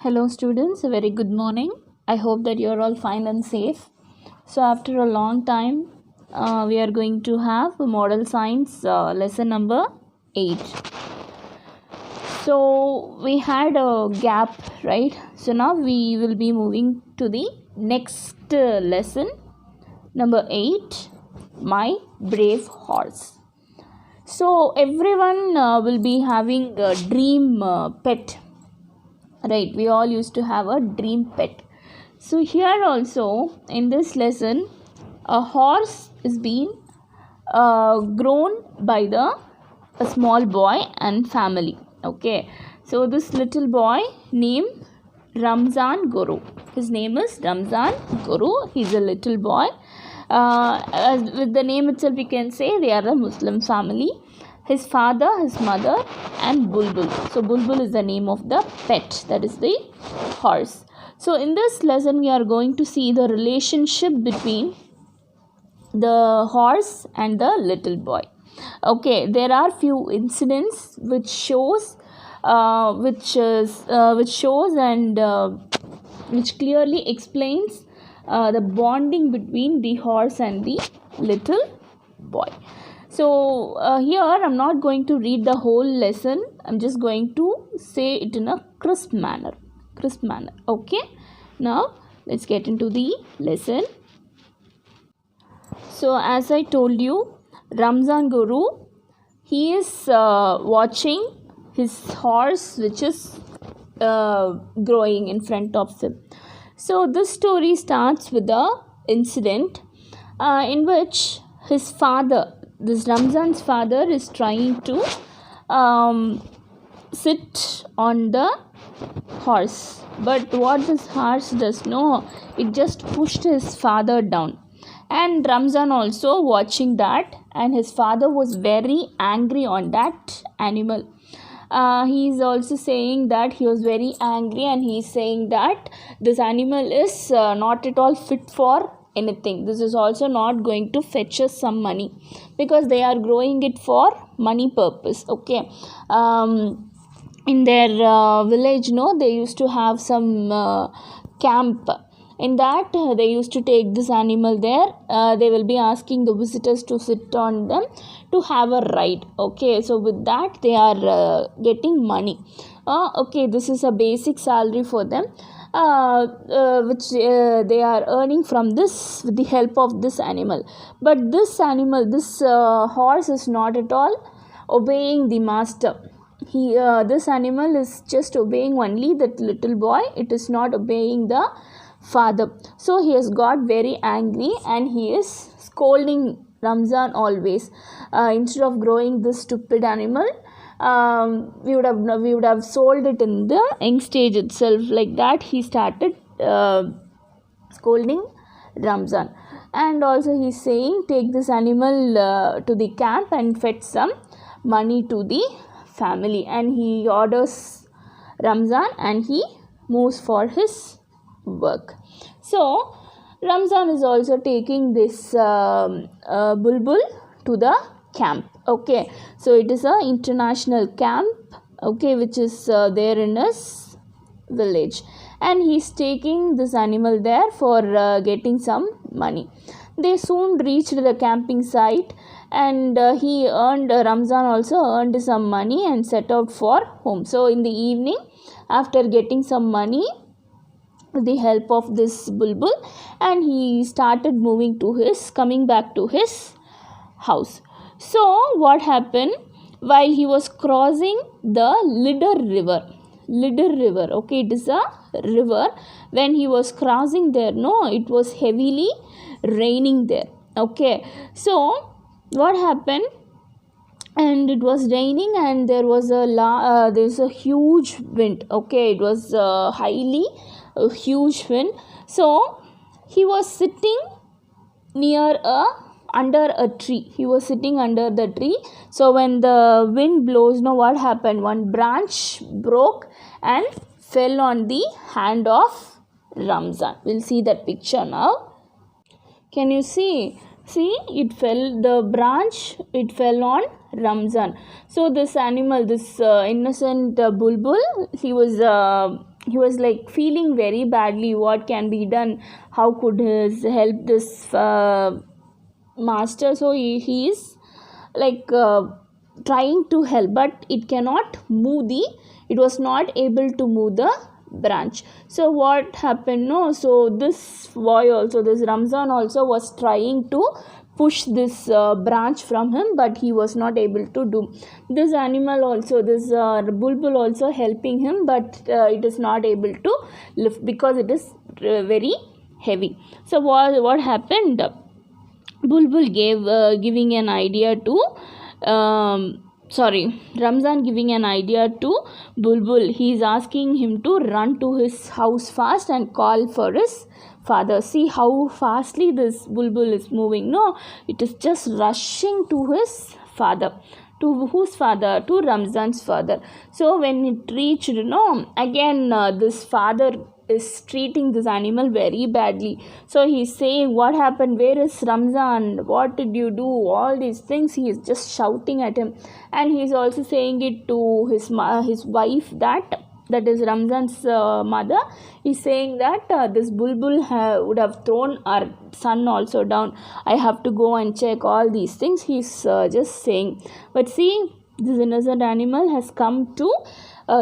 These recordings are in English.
Hello students, a very good morning. I hope that you are all fine and safe. So after a long time, we are going to have model science lesson number 8. So we had a gap, right? So now we will be moving to the next lesson number 8, my brave horse. So everyone will be having a dream pet, right? We all used to have a dream pet. So here also in this lesson, a horse is being grown by a small boy and family. Okay, so this little boy named Ramzan Guru. His name is Ramzan Guru. He's a little boy. As with the name itself, we can say they are a Muslim family. His father, his mother, and Bulbul. So Bulbul is the name of the pet, that is the horse. So in this lesson, we are going to see the relationship between the horse and the little boy. Okay, there are few incidents which shows and which clearly explains the bonding between the horse and the little boy. So here I'm not going to read the whole lesson. I'm just going to say it in a crisp manner. Okay, now let's get into the lesson. So as I told you, Ramzan Guru, he is watching his horse which is growing in front of him. So this story starts with the incident in which his father, this Ramzan's father, is trying to sit on the horse. But what this horse does know, it just pushed his father down. And Ramzan also watching that, and his father was very angry on that animal. He is also saying that he was very angry, and he is saying that this animal is not at all fit for anything. This is also not going to fetch us some money, because they are growing it for money purpose. Okay, in their village, they used to have some camp. In that, they used to take this animal there. They will be asking the visitors to sit on them to have a ride. Okay, so with that they are getting money. Okay, this is a basic salary for them, which they are earning from this with the help of this animal. But this horse is not at all obeying the master. This animal is just obeying only that little boy. It is not obeying the father. So he has got very angry, and he is scolding Ramzan always. Instead of growing this stupid animal, we would have sold it in the young stage itself. Like that, he started scolding Ramzan. And also he is saying, take this animal to the camp and fetch some money to the family. And he orders Ramzan, and he moves for his work. So Ramzan is also taking this Bulbul to the camp. Okay, so it is a international camp, okay, which is there in his village, and he's taking this animal there for getting some money. They soon reached the camping site, and Ramzan also earned some money and set out for home. So in the evening, after getting some money with the help of this Bulbul, and he started coming back to his house. So what happened, while he was crossing the Lidder river, okay, it is a river. When he was crossing there, it was heavily raining there. Okay, so what happened, and it was raining, and there was a huge wind. Okay, it was a huge wind. So he was sitting under a tree. He was sitting under the tree. So when the wind blows, what happened? One branch broke and fell on the hand of Ramzan. We'll see that picture now. Can you see? It fell on Ramzan. So this animal, this innocent Bulbul, he was he was like feeling very badly. What can be done? How could his help this master? So he is like trying to help, but it cannot move the, it was not able to move the branch. So what happened, no, so this boy also, this Ramzan also was trying to push this branch from him, but he was not able to do. This animal also, this bulbul also helping him, but it is not able to lift because it is very heavy. So what happened, bulbul giving an idea to Ramzan giving an idea to bulbul. He is asking him to run to his house fast and call for his father. See how fastly this bulbul is moving, no, it is just rushing to his father. To whose father? To Ramzan's father. So when it reached, no, again this father is treating this animal very badly. So he's saying, what happened, where is Ramzan, what did you do, all these things he is just shouting at him. And he's also saying it to his wife, that is Ramzan's mother. He's saying that this bulbul would have thrown our son also down. I have to go and check all these things. He's just saying. But see, this innocent animal has come to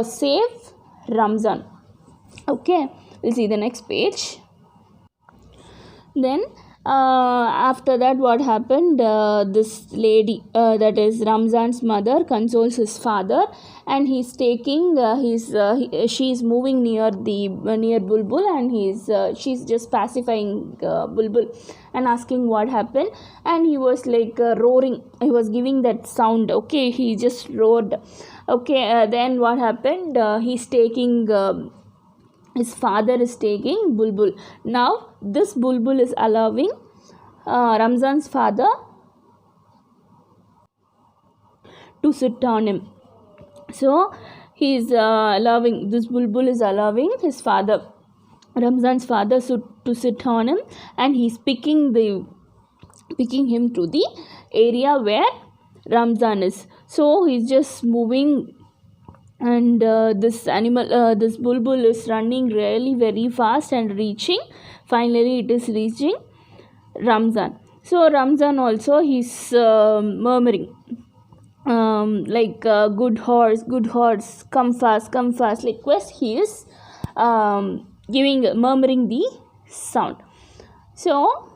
save Ramzan. Okay, we'll see the next page. Then after that, what happened, this lady, that is Ramzan's mother, consoles his father, and he's taking she's moving near bulbul, and she's just pacifying bulbul and asking what happened. And he was like roaring, he was giving that sound. Okay, he just roared. Okay, then what happened, he's taking his father is taking bulbul. Now this bulbul is allowing Ramzan's father to sit on him. So he is allowing, this bulbul is allowing his father, Ramzan's father, to sit on him, and he's picking him to the area where Ramzan is. So he's just moving, and this bulbul is running really very fast and reaching, finally it is reaching Ramzan. So Ramzan also, he's murmuring like good horse, come fast, like quest, he is murmuring the sound. So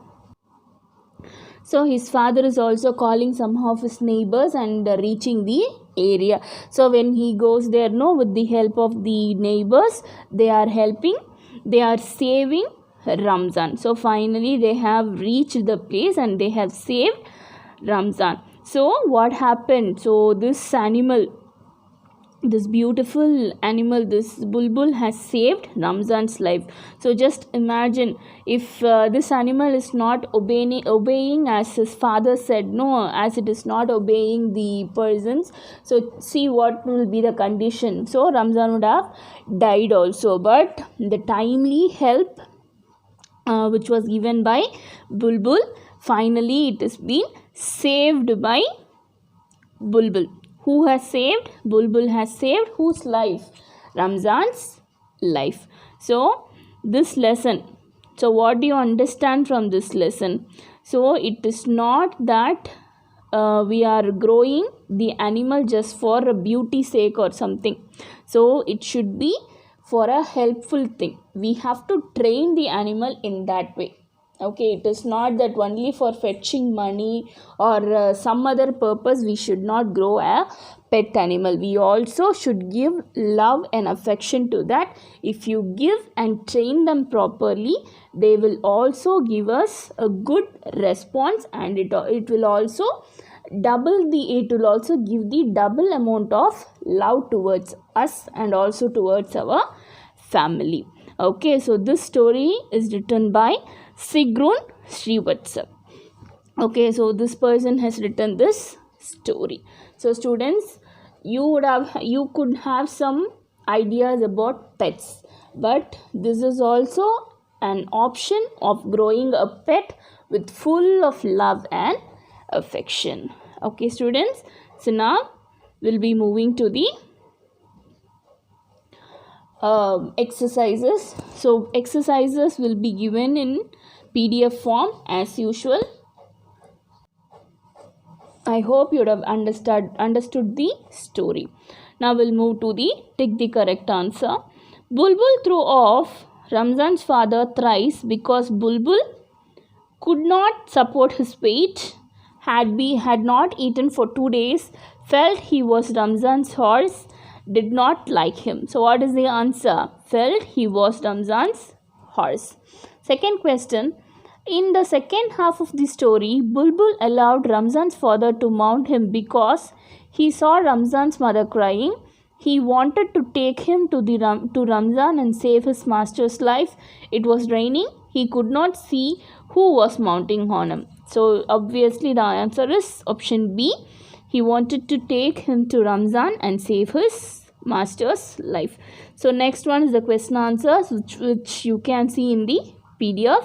his father is also calling some of his neighbors and reaching the area. So when he goes there, no, with the help of the neighbors, they are saving Ramzan. So finally they have reached the place and they have saved Ramzan. So what happened? So this beautiful animal, this bulbul, has saved Ramzan's life. So just imagine if this animal is not obeying as his father said, no, as it is not obeying the persons. So see what will be the condition. So Ramzan would have died also. But the timely help which was given by bulbul, finally it has been saved by bulbul. Who has saved? Bulbul has saved whose life? Ramzan's life. So this lesson, so what do you understand from this lesson? So it is not that we are growing the animal just for a beauty sake or something. So it should be for a helpful thing. We have to train the animal in that way. Okay, it is not that only for fetching money or some other purpose we should not grow a pet animal. We also should give love and affection to that. If you give and train them properly, they will also give us a good response, and it will also give the double amount of love towards us and also towards our family. Okay, so this story is written by Sigrun Srivatsa. Okay, so this person has written this story. So students, you could have some ideas about pets, but this is also an option of growing a pet with full of love and affection. Okay students, so now we'll be moving to the exercises. So exercises will be given in PDF form as usual. I hope you would have understood the story. Now we'll move to the tick the correct answer. Bulbul threw off Ramzan's father thrice because Bulbul could not support his weight, had not eaten for 2 days, felt he was Ramzan's horse, did not like him. So what is the answer? Felt he was Ramzan's horse. Second question. In the second half of the story, Bulbul allowed Ramzan's father to mount him because he saw Ramzan's mother crying. He wanted to take him to Ramzan and save his master's life. It was raining. He could not see who was mounting on him. So obviously the answer is option B. He wanted to take him to Ramzan and save his master's life. So next one is the question answers which you can see in the PDF.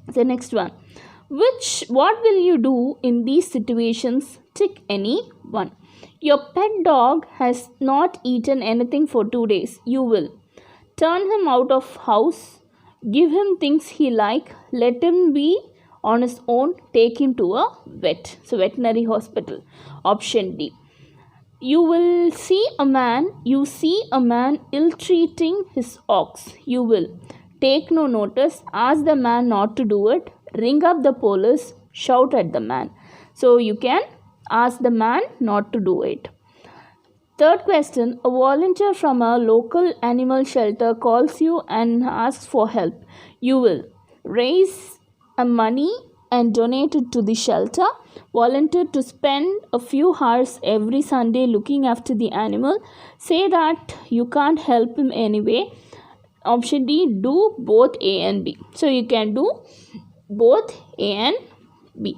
The next one. What will you do in these situations? Tick any one. Your pet dog has not eaten anything for 2 days. You will turn him out of house, give him things he like, let him be on his own, take him to a vet. So veterinary hospital. Option D. You see a man ill-treating his ox. You will take no notice, ask the man not to do it, ring up the police, shout at the man. So you can ask the man not to do it. Third question. A volunteer from a local animal shelter calls you and asks for help. You will raise money and donate it to the shelter. Volunteer to spend a few hours every Sunday looking after the animal. Say that you can't help him anyway. Option D. Do both A and B. So you can do both A and B.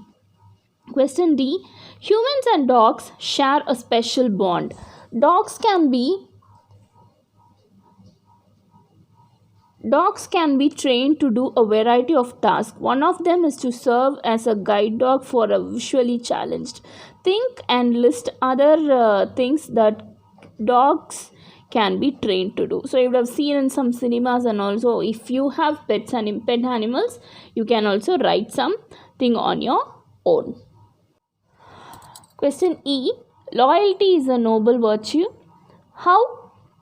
Question D. Humans and dogs share a special bond. Dogs can be trained to do a variety of tasks. One of them is to serve as a guide dog for a visually challenged. Think and list other things that dogs can be trained to do. So you would have seen in some cinemas, and also if you have pet animals, you can also write something on your own. Question E. Loyalty is a noble virtue. How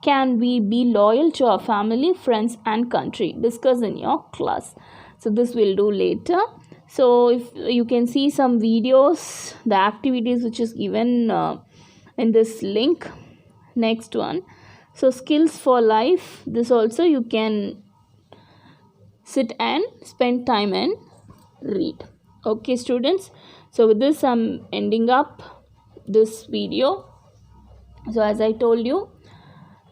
can we be loyal to our family, friends and country? Discuss in your class. So this we'll do later. So if you can see some videos, the activities which is given in this link. Next one. So skills for life. This also you can sit and spend time and read. Okay students. So with this I'm ending up this video. So as I told you,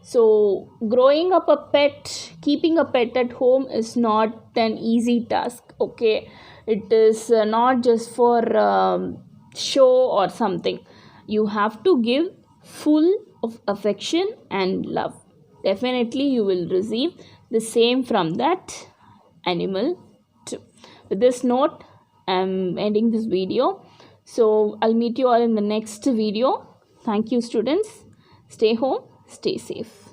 so growing up a pet, keeping a pet at home is not an easy task. Okay, it is not just for show or something. You have to give full of affection and love. Definitely you will receive the same from that animal too. With this note, I'm ending this video. So I'll meet you all in the next video. Thank you students. Stay home, stay safe.